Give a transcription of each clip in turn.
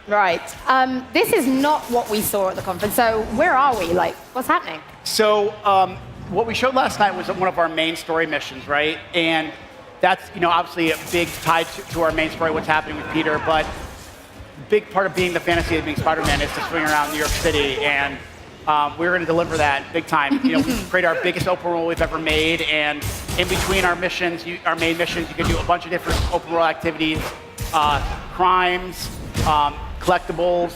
Right. This is not what we saw at the conference. So where are we? Like, what's happening? So what we showed last night was one of our main story missions, right? And that's obviously a big tie to our main story, what's happening with Peter. But a big part of being the fantasy of being Spider-Man is to swing around New York City, and we're going to deliver that big time. We created our biggest open world we've ever made, and in between our missions, our main missions, you can do a bunch of different open world activities, crimes, collectibles,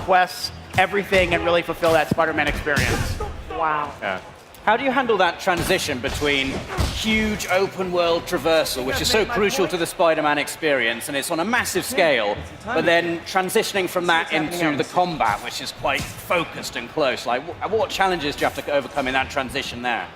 quests, everything, and really fulfill that Spider-Man experience. Wow. Yeah. How do you handle that transition between huge open world traversal, which is so crucial to the Spider-Man experience, and it's on a massive scale, but then transitioning from that into the combat, which is quite focused and close? Like, what challenges do you have to overcome in that transition there?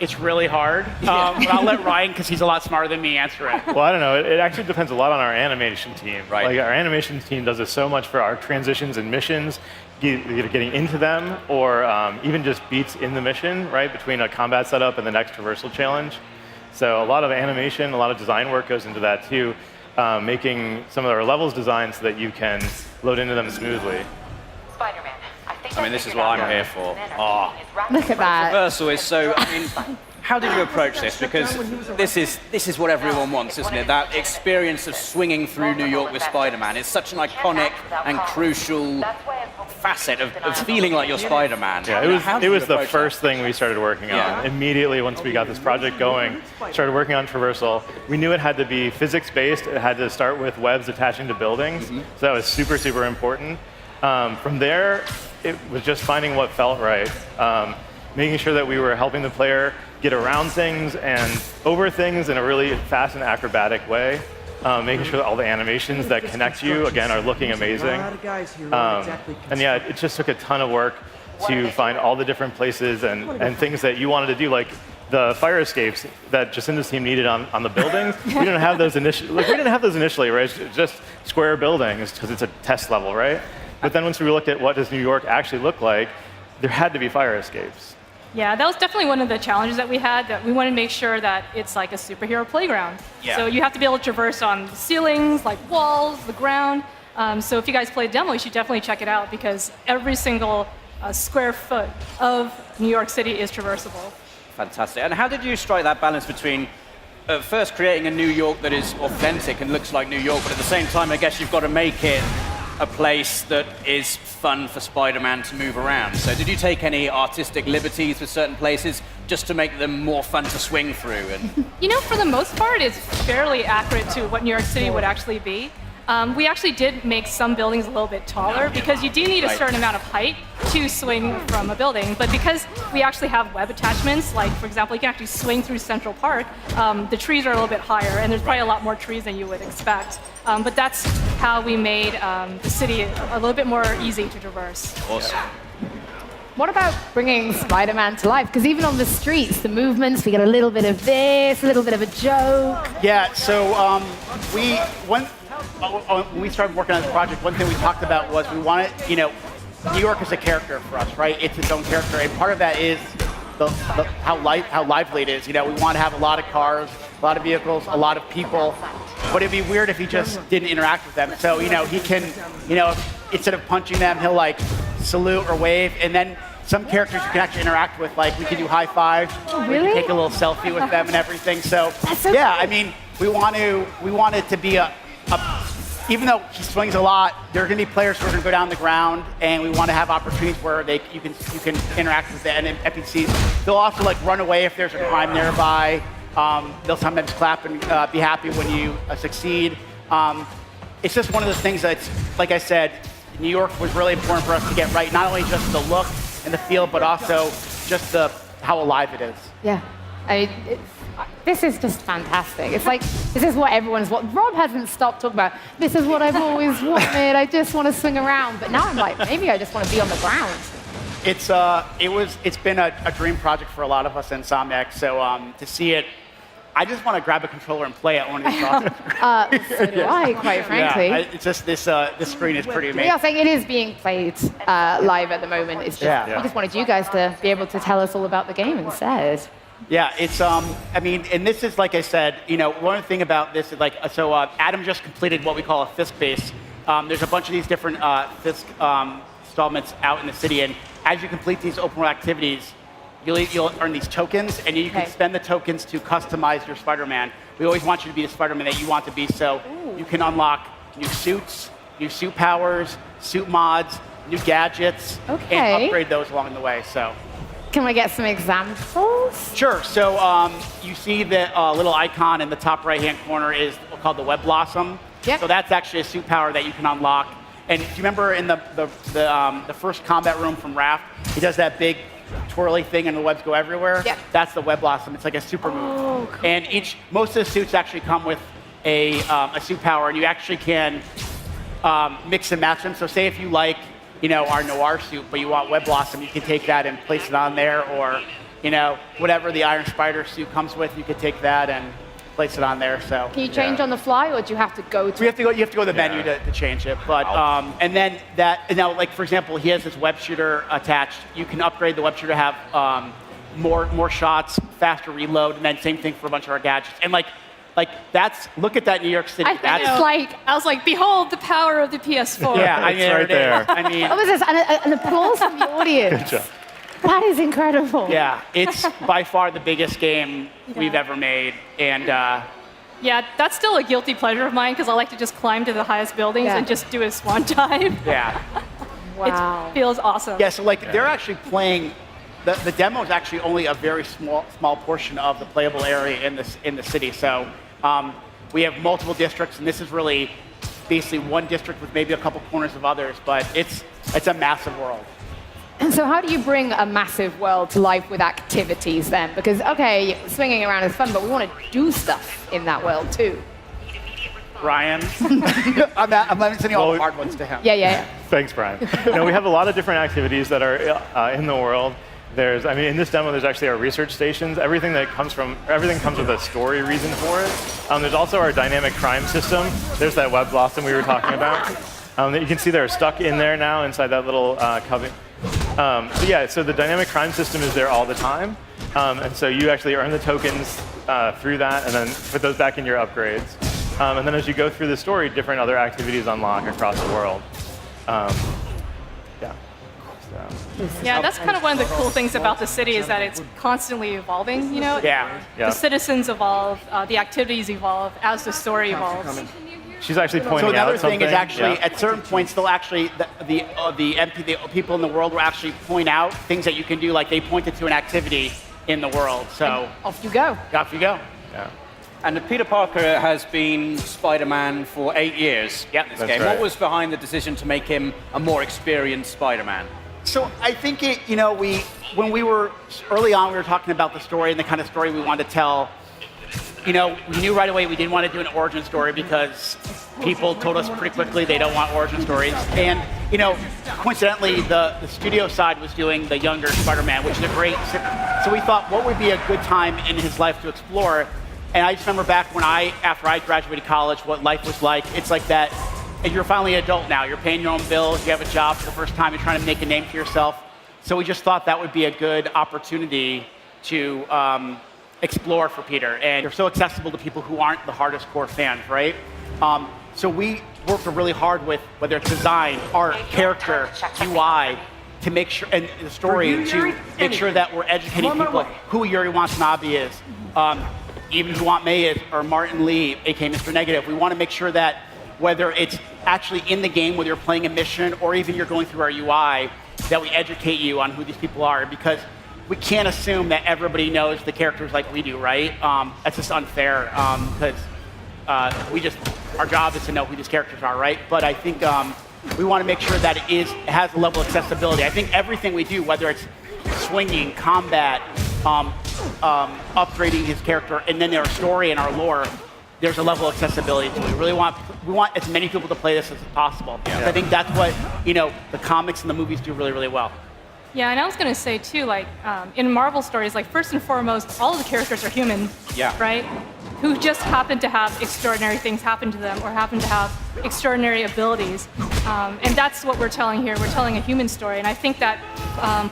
It's really hard. But I'll let Ryan, because he's a lot smarter than me, answer it. Well, I don't know. It actually depends a lot on our animation team. Right. Like, our animation team does this so much for our transitions and missions, either getting into them or even just beats in the mission, right, between a combat setup and the next traversal challenge. So a lot of animation, a lot of design work goes into that too, making some of our levels designed so that you can load into them smoothly. Spider-Man. I mean, this is what I'm here for. Oh. Look at that. Traversal is so, I mean, how did you approach this? Because this is what everyone wants, isn't it? That experience of swinging through New York with Spider-Man. It's such an iconic and crucial facet of feeling like you're Spider-Man. Yeah, it was the first thing we started working on. Immediately once we got this project going, started working on traversal. We knew it had to be physics-based. It had to start with webs attaching to buildings. So that was super, super important. From there, it was just finding what felt right. Making sure that we were helping the player get around things and over things in a really fast and acrobatic way. Making sure that all the animations that connect you, again, are looking amazing. And yeah, it just took a ton of work to find all the different places and things that you wanted to do, like the fire escapes that Jacinda's team needed on the buildings. We didn't have those initially. Like, we didn't have those initially, right? It's just square buildings because it's a test level, right? But then once we looked at what does New York actually look like, there had to be fire escapes. Yeah, that was definitely one of the challenges that we had, that we wanted to make sure that it's like a superhero playground. Yeah. So you have to be able to traverse on the ceilings, like walls, the ground. So if you guys played demo, you should definitely check it out, because every single square foot of New York City is traversable. Fantastic. And how did you strike that balance between first creating a New York that is authentic and looks like New York, but at the same time, I guess you've got to make it a place that is fun for Spider-Man to move around. So did you take any artistic liberties with certain places just to make them more fun to swing through? And For the most part, it's fairly accurate to what New York City would actually be. We actually did make some buildings a little bit taller, because you do need a certain amount of height to swing from a building. But because we actually have web attachments, like, for example, you can actually swing through Central Park, the trees are a little bit higher, and there's probably a lot more trees than you would expect. But that's how we made the city a little bit more easy to traverse. Awesome. What about bringing Spider-Man to life? Because even on the streets, the movements, we get a little bit of this, a little bit of a joke. Yeah, so when we started working on this project, one thing we talked about was we wanted, New York is a character for us, right? It's its own character, and part of that is how lively it is. We want to have a lot of cars, a lot of vehicles, a lot of people, but it'd be weird if he just didn't interact with them. So, he can, instead of punching them, he'll like salute or wave, and then some characters you can actually interact with, like we can do high fives, really? We can take a little selfie with them and everything. So, yeah, I mean, we want it to be even though he swings a lot, there are going to be players who are going to go down the ground, and we want to have opportunities where you can interact with the NPCs. They'll also like run away if there's a crime nearby. They'll sometimes clap and be happy when you succeed. It's just one of those things that's, like I said, New York was really important for us to get right. Not only just the look and the feel, but also just how alive it is. Yeah. This is just fantastic. It's like, this is what everyone's wanted. Rob hasn't stopped talking about, this is what I've always wanted. I just want to swing around. But now I'm like, maybe I just want to be on the ground. It's been a dream project for a lot of us in Insomniac. So to see it, I just want to grab a controller and play it one of these awesome. So do I, quite frankly. Yeah, it's just this screen is pretty amazing. Yeah, I think it is being played live at the moment. It's just, we just wanted you guys to be able to tell us all about the game instead. Yeah, it's I mean, and this is, like I said, one thing about this is like, so Adam just completed what we call a fist-based There's a bunch of these different Fisk installments out in the city, and as you complete these open world activities, you'll earn these tokens, and you can spend the tokens to customize your Spider-Man. We always want you to be the Spider-Man that you want to be, so you can unlock new suits, new suit powers, suit mods, new gadgets, and upgrade those along the way. So, can we get some examples? Sure. So you see the little icon in the top right-hand corner is called the Web Blossom. Yep. So that's actually a suit power that you can unlock. And do you remember in the first combat room from Raft, he does that big twirly thing and the webs go everywhere? Yep. That's the Web Blossom. It's like a super move. Cool. And most of the suits actually come with a suit power, and you actually can mix and match them. So say if you like, our Noir suit, but you want Web Blossom, you can take that and place it on there, or, whatever the Iron Spider suit comes with, you could take that and place it on there. So can you change on the fly, or do you have to go to? You have to go to the menu to change it. But and then now, like for example, he has this web shooter attached. You can upgrade the web shooter to have more shots, faster reload, and then same thing for a bunch of our gadgets. And look at that New York City. I was like, behold the power of the PS4. Yeah, I mean, It's right there. I mean, What was this? An applause from the audience. Good job. That is incredible. yeah, it's by far the biggest game we've ever made, and Yeah, that's still a guilty pleasure of mine because I like to just climb to the highest buildings and just do a swan dive. yeah. Wow. It feels awesome. Yeah, so they're actually playing. The demo is actually only a very small portion of the playable area in the city. So we have multiple districts, and this is really basically one district with maybe a couple corners of others, but it's a massive world. And so how do you bring a massive world to life with activities then? Because, okay, swinging around is fun, but we want to do stuff in that world too. Ryan, I'm sending all the hard ones to him. Yeah. Thanks, Brian. We have a lot of different activities that are in the world. In this demo, there's actually our research stations. Everything comes with a story reason for it. There's also our dynamic crime system. There's that Web Blossom we were talking about. That you can see they're stuck in there now inside that little cubby. So the dynamic crime system is there all the time. And so you actually earn the tokens through that and then put those back in your upgrades. And then as you go through the story, different other activities unlock across the world. Yeah, that's kind of one of the cool things about the city is that it's constantly evolving, Yeah. The citizens evolve, the activities evolve as the story evolves. She's actually pointing So out another something. thing is actually at certain points they'll actually the people in the world will actually point out things that you can do. Like they pointed to an activity in the world. So Off you go. off you go. Yeah. And Peter Parker has been Spider-Man for 8 years in this That's game. right. What was behind the decision to make him a more experienced Spider-Man? So I think when we were early on, we were talking about the story and the kind of story we wanted to tell. We knew right away we didn't want to do an origin story because people told us pretty quickly they don't want origin stories. And, coincidentally, the studio side was doing the younger Spider-Man, which is a great. So we thought, what would be a good time in his life to explore? And I just remember back after I graduated college, what life was like. It's like that. You're finally an adult now. You're paying your own bills. You have a job for the first time. You're trying to make a name for yourself. So we just thought that would be a good opportunity to explore for Peter. And they're so accessible to people who aren't the hardest core fans, right? So we worked really hard with whether it's design, art, character, UI, to make sure, and the story, to make sure that we're educating people who Yuri Watanabe is, even who Aunt May is, or Martin Lee, aka Mr. Negative. We want to make sure that whether it's actually in the game, whether you're playing a mission, or even you're going through our UI, that we educate you on who these people are, because we can't assume that everybody knows the characters like we do, right? That's just unfair, because our job is to know who these characters are, right? But I think we want to make sure that it has a level of accessibility. I think everything we do, whether it's swinging, combat, upgrading his character, and then our story and our lore, there's a level of accessibility to it. We want as many people to play this as possible. Yeah. I think that's what the comics and the movies do really, really well. Yeah, and I was going to say too, in Marvel stories, first and foremost, all of the characters are human, right? Who just happen to have extraordinary things happen to them or happen to have extraordinary abilities. And that's what we're telling here. We're telling a human story. And I think that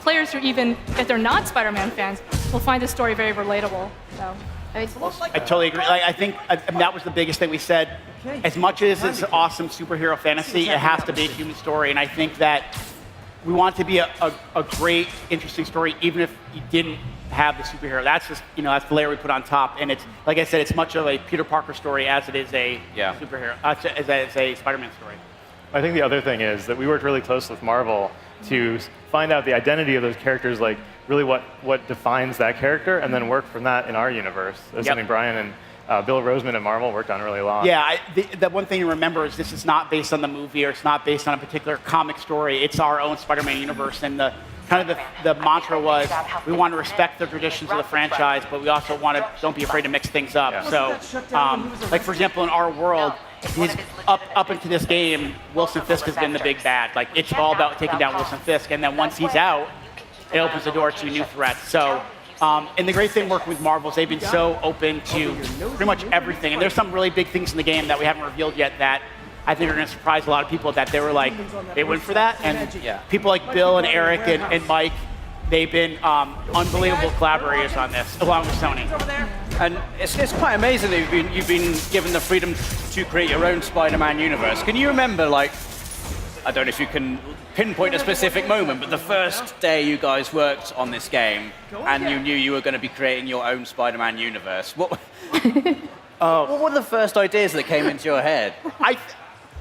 players who even, if they're not Spider-Man fans, will find this story very relatable. So. I totally agree. Like, I think that was the biggest thing we said. As much as it's an awesome superhero fantasy, it has to be a human story. And I think that we want it to be a great, interesting story, even if you didn't have the superhero. That's just, that's the layer we put on top. And it's, like I said, it's much of a Peter Parker story as it is a superhero, as a Spider-Man story. I think the other thing is that we worked really close with Marvel to find out the identity of those characters, like really what defines that character, and then work from that in our universe. That's something Brian and Bill Roseman at Marvel worked on really long. Yeah, the one thing to remember is this is not based on the movie, or it's not based on a particular comic story. It's our own Spider-Man universe, and the mantra was we want to respect the traditions of the franchise, but we also want to don't be afraid to mix things up. So, like for example, in our world, up into this game, Wilson Fisk has been the big bad. Like it's all about taking down Wilson Fisk, and then once he's out, it opens the door to new threats. So, and the great thing working with Marvel is they've been so open to pretty much everything. And there's some really big things in the game that we haven't revealed yet that I think are going to surprise a lot of people, that they were like, they went for that. And people like Bill and Eric and Mike, they've been unbelievable collaborators on this, along with Sony. And it's quite amazing that you've been given the freedom to create your own Spider-Man universe. Can you remember, like, I don't know if you can pinpoint a specific moment, but the first day you guys worked on this game and you knew you were going to be creating your own Spider-Man universe, what were the first ideas that came into your head?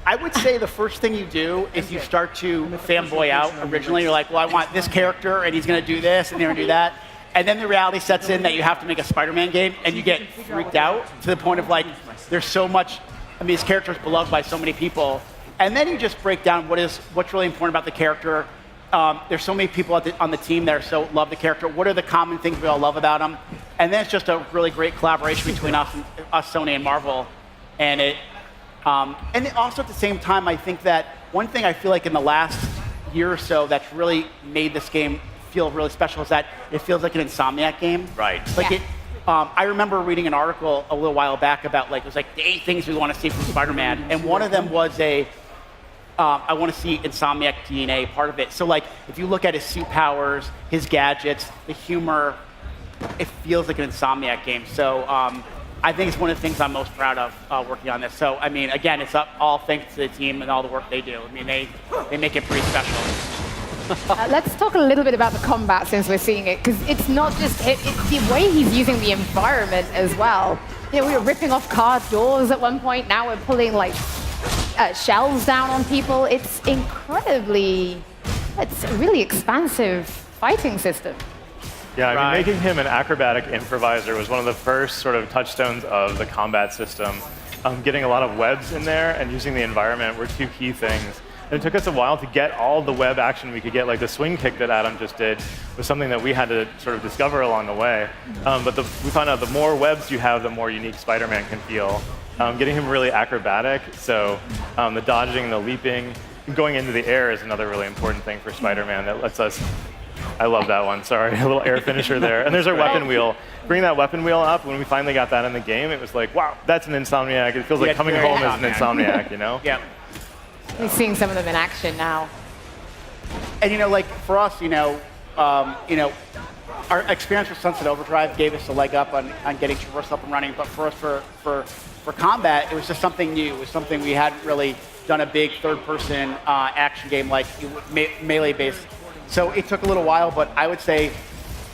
I would say the first thing you do is you start to fanboy out. Originally, you're like, well, I want this character, and he's going to do this, and they're going to do that. And then the reality sets in that you have to make a Spider-Man game, and you get freaked out to the point of, like, there's so much, this character is beloved by so many people. And then you just break down what's really important about the character. There's so many people on the team that love the character. What are the common things we all love about him? And then it's just a really great collaboration between us, Sony, and Marvel. And also at the same time, I think that one thing I feel like in the last year or so that's really made this game feel really special is that it feels like an Insomniac game. Right. Like I remember reading an article a little while back about it was like the 8 things we want to see from Spider-Man, and one of them was I want to see Insomniac DNA part of it. So like if you look at his suit powers, his gadgets, the humor, it feels like an Insomniac game. So I think it's one of the things I'm most proud of working on this. So again, it's all thanks to the team and all the work they do. They make it pretty special. Let's talk a little bit about the combat since we're seeing it, because it's not just it's the way he's using the environment as well. We were ripping off car doors at one point. Now we're pulling like shells down on people. It's a really expansive fighting system. Yeah, making him an acrobatic improviser was one of the first sort of touchstones of the combat system. Getting a lot of webs in there and using the environment were 2 key things. And it took us a while to get all the web action we could get, like the swing kick that Adam just did was something that we had to sort of discover along the way. But we found out the more webs you have, the more unique Spider-Man can feel. Getting him really acrobatic, so the dodging, the leaping, going into the air is another really important thing for Spider-Man that lets us, I love that one, sorry, a little air finisher there. And there's our weapon wheel. Bring that weapon wheel up, when we finally got that in the game, it was like, wow, that's an Insomniac. It feels like coming home as an Insomniac, Yeah. We're seeing some of them in action now. And like for us, our experience with Sunset Overdrive gave us a leg up on getting Traverse up and running. But for us, for combat, it was just something new. It was something we hadn't really done a big third-person action game like melee-based. So it took a little while, but I would say,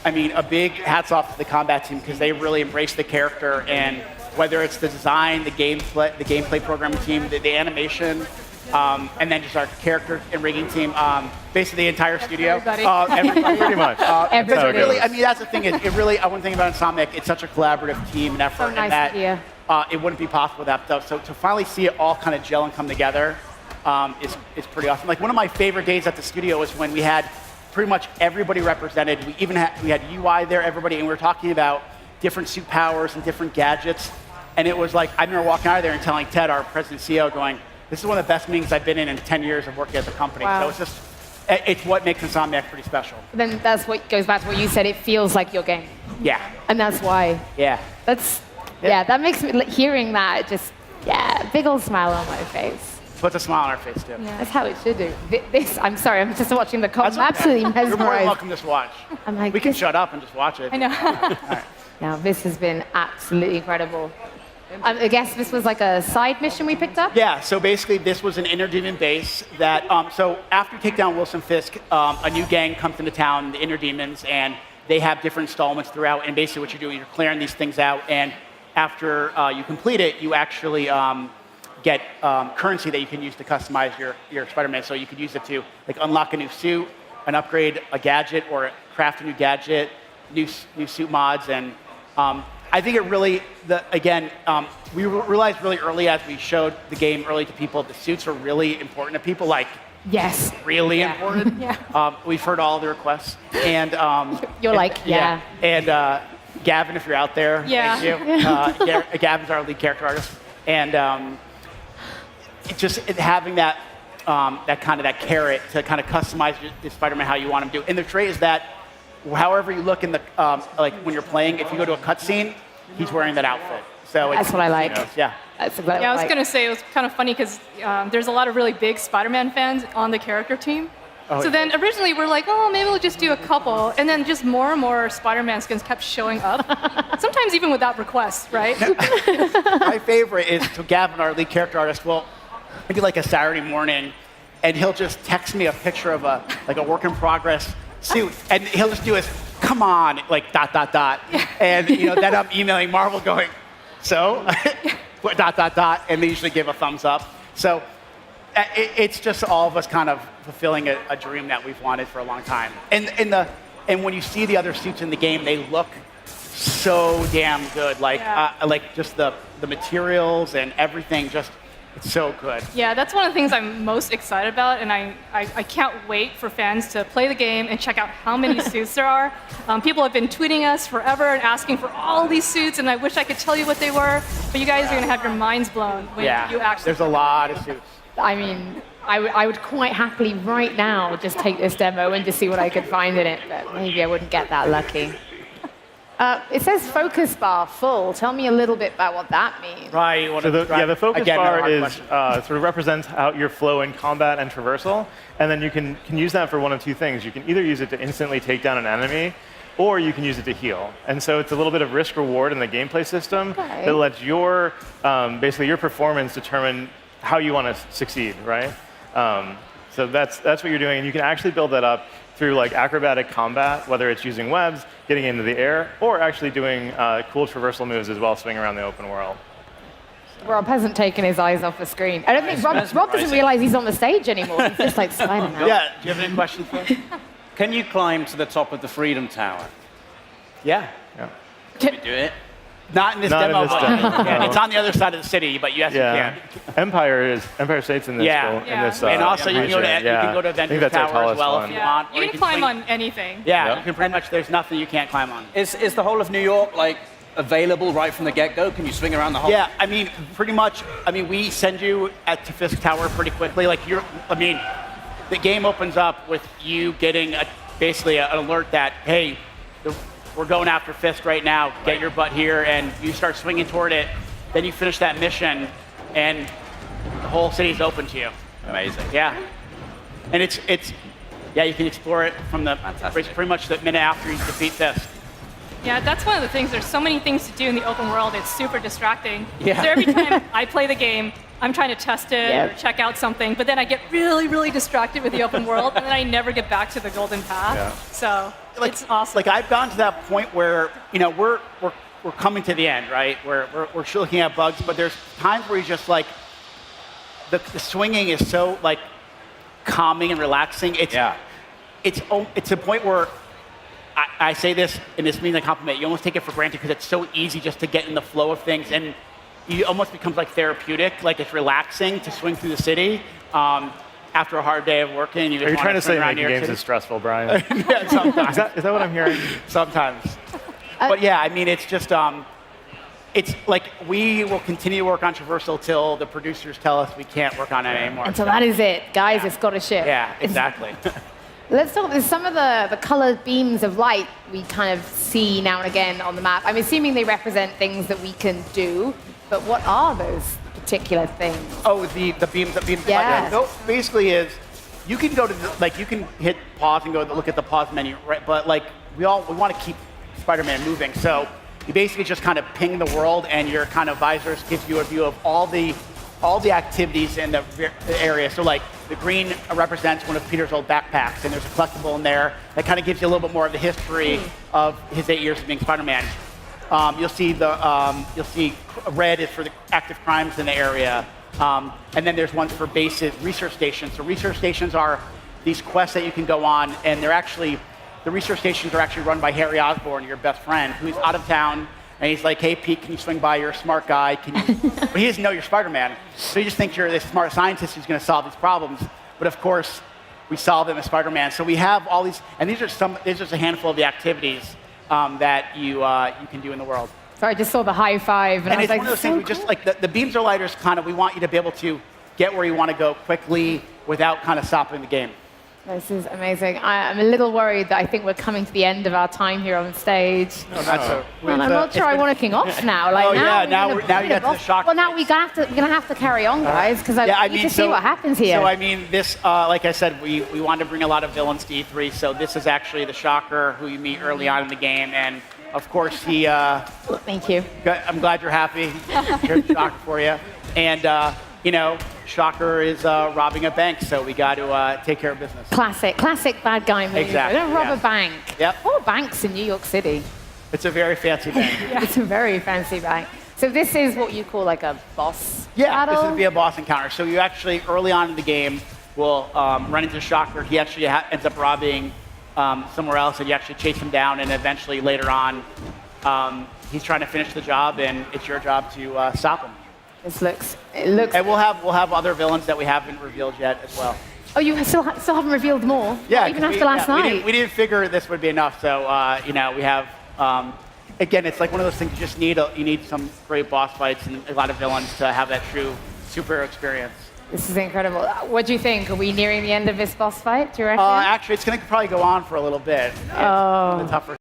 a big hats off to the combat team because they really embraced the character, and whether it's the design, the gameplay programming team, the animation. And then just our character and rigging team, basically the entire studio. Everybody. Pretty much. Everybody. Really, that's the thing. One thing about Insomniac, it's such a collaborative team and effort, So nice and idea. It wouldn't be possible without stuff. So to finally see it all kind of gel and come together is pretty awesome. Like one of my favorite days at the studio was when we had pretty much everybody represented. We had UI there, everybody, and we were talking about different suit powers and different gadgets. And it was like I remember walking out of there and telling Ted, our president and CEO, going, this is one of the best meetings I've been in 10 years of working at the company. Wow. So it's what makes Insomniac pretty special. Then that's what goes back to what you said. It feels like your game. Yeah. And that's why. Yeah. That makes me, hearing that, big old smile on my face. Puts a smile on our face, too. Yeah, that's how it should do. I'm sorry, I'm just watching the That's I'm absolutely okay. mesmerized. You're more than welcome to just watch. I'm like, we can shut up and just watch it. I know. All right. Now, this has been absolutely incredible. I guess this was like a side mission we picked up? Yeah, so basically this was an inner demon base that, so after you take down Wilson Fisk, a new gang comes into town, the Inner Demons, and they have different installments throughout, and basically what you're doing, you're clearing these things out, and after you complete it, you actually get currency that you can use to customize your Spider-Man. So you could use it to like unlock a new suit, an upgrade, a gadget, or craft a new gadget, new suit mods, and I think it really, we realized really early as we showed the game early to people, the suits are really important to people, like Yes. really important. Yeah. We've heard all the requests. And You're like, yeah. And Gavin, if you're out there, Yeah. thank you. Gavin's our lead character artist. And having that that carrot to kind of customize the Spider-Man how you want him to do. And the trait is that however you look in the like when you're playing, if you go to a cutscene, he's wearing that outfit. So That's what I like. Yeah. That's exactly Yeah, I was what going to say it was kind of funny because there's a lot of really big Spider-Man fans on the character team. So then originally we're like, oh, maybe we'll just do a couple. And then just more and more Spider-Man skins kept showing up. Sometimes even without requests, right? My favorite is, so Gavin, our lead character artist, will maybe like a Saturday morning, and he'll just text me a picture of a work in progress suit, and he'll just do his, come on, like ... And then I'm emailing Marvel going, so, ... and they usually give a thumbs up. So it's just all of us kind of fulfilling a dream that we've wanted for a long time. And when you see the other suits in the game, they look so damn good. Like just the materials and everything, just it's so good. Yeah, that's one of the things I'm most excited about, and I can't wait for fans to play the game and check out how many suits there are. People have been tweeting us forever and asking for all these suits, and I wish I could tell you what they were, but you guys are going to have your minds blown when you actually... There's a lot of suits. I mean, I would quite happily right now just take this demo and just see what I could find in it, but maybe I wouldn't get that lucky. It says focus bar full. Tell me a little bit about what that means. Right. So the focus bar is sort of represents how your flow in combat and traversal, and then you can use that for one of two things. You can either use it to instantly take down an enemy, or you can use it to heal. And so it's a little bit of risk reward in the gameplay system that lets your basically your performance determine how you want to succeed, right? So that's what you're doing, and you can actually build that up through like acrobatic combat, whether it's using webs, getting into the air, or actually doing cool traversal moves as well, swinging around the open world. Rob hasn't taken his eyes off the screen. I don't think Rob doesn't realize he's on the stage anymore. He's just like sliding out. Yeah, do you have any questions for us? Can you climb to the top of the Freedom Tower? Yeah. Can we do it? Not in this Not demo, in this but demo. yeah, it's on the other side of the city, but yes, you can. Empire State's in this. Yeah. In this And also you can go to region. you can go to I think Avengers that's our Tower as tallest well one. if you want. You or can climb swing. on anything. Yeah, you can pretty much. There's nothing you can't climb on. Is the whole of New York like available right from the get-go? Can you swing around the whole? Yeah, I mean, pretty much. I mean, we send you to Fisk Tower pretty quickly. Like the game opens up with you getting basically an alert that hey, we're going after Fisk right now. Get your butt here, and you start swinging toward it. Then you finish that mission, and the whole city's open to you. Amazing. Yeah, and it's you can explore it from the pretty much the minute after you defeat Fisk. Yeah, that's one of the things. There's so many things to do in the open world. It's super distracting. Yeah. So every time I play the game, I'm trying to test it or check out something, but then I get really, really distracted with the open world, and then I never get back to the golden path. Yeah. So it's awesome. Like I've gotten to that point where we're coming to the end, right? We're looking at bugs, but there's times where you just like the swinging is so like calming and relaxing. It's a point where I say this, and this means a compliment. You almost take it for granted because it's so easy just to get in the flow of things, and it almost becomes like therapeutic. Like it's relaxing to swing through the city after a hard day of working. Are you trying to say making games is stressful, Brian? Yeah, sometimes. Is that what I'm hearing? Sometimes. But yeah, I mean, it's just it's like we will continue to work on traversal till the producers tell us we can't work on it anymore. And so that is it. Guys, it's got to ship. Yeah, exactly. Let's talk about some of the colored beams of light we kind of see now and again on the map. I'm assuming they represent things that we can do, but what are those particular things? Oh, the beams. Yeah. No, basically is you can go to you can hit pause and go look at the pause menu, right? But like we want to keep Spider-Man moving, so you basically just kind of ping the world, and your kind of visors gives you a view of all the activities in the area. So like the green represents one of Peter's old backpacks, and there's a collectible in there that kind of gives you a little bit more of the history of his 8 years of being Spider-Man. You'll see red is for the active crimes in the area, and then there's ones for bases, research stations. So research stations are these quests that you can go on, and the research stations are actually run by Harry Osborn, your best friend, who's out of town, and he's like, hey, Pete, can you swing by? You're a smart guy. But he doesn't know you're Spider-Man. So he just thinks you're this smart scientist who's going to solve these problems. But of course, we solve them as Spider-Man. So we have all these, and these are just a handful of the activities that you can do in the world. So I just saw the high five, and I was it's like, one of those so things, we just like the beams are lighters kind of, we want you to be able to get where you want to go quickly without kind of stopping the game. This is amazing. I'm a little worried that I think we're coming to the end of our time here on stage. No, that's And I'm not sure I want to king off now. Like, Oh, now yeah, now you get to the shock Well, now phase. we're going to have to carry on, guys, because I need to see what happens here. So I mean, this, like I said, we wanted to bring a lot of villains to E3. So this is actually the Shocker, who you meet early on in the game, and of course he. Thank you. I'm glad you're happy. Here's the Shocker for you, and Shocker is robbing a bank, so we got to take care of business. Classic bad guy movie. Exactly, Don't rob yeah. a bank. Yep. Or banks in New York City. It's a very fancy bank. It's a very fancy bank. So this is what you call like a boss Yeah, battle? this would be a boss encounter. So you actually, early on in the game, will run into Shocker. He actually ends up robbing somewhere else, and you actually chase him down, and eventually later on, he's trying to finish the job, and it's your job to stop him. It looks. And we'll have other villains that we haven't revealed yet as well. Oh, you still haven't revealed more? Yeah, Not even 'cause after last night. We didn't figure this would be enough, so we have. Again, it's like one of those things you need some great boss fights and a lot of villains to have that true superhero experience. This is incredible. What do you think? Are we nearing the end of this boss fight? Do you reckon? Actually, it's going to probably go on for a little bit. It's the tougher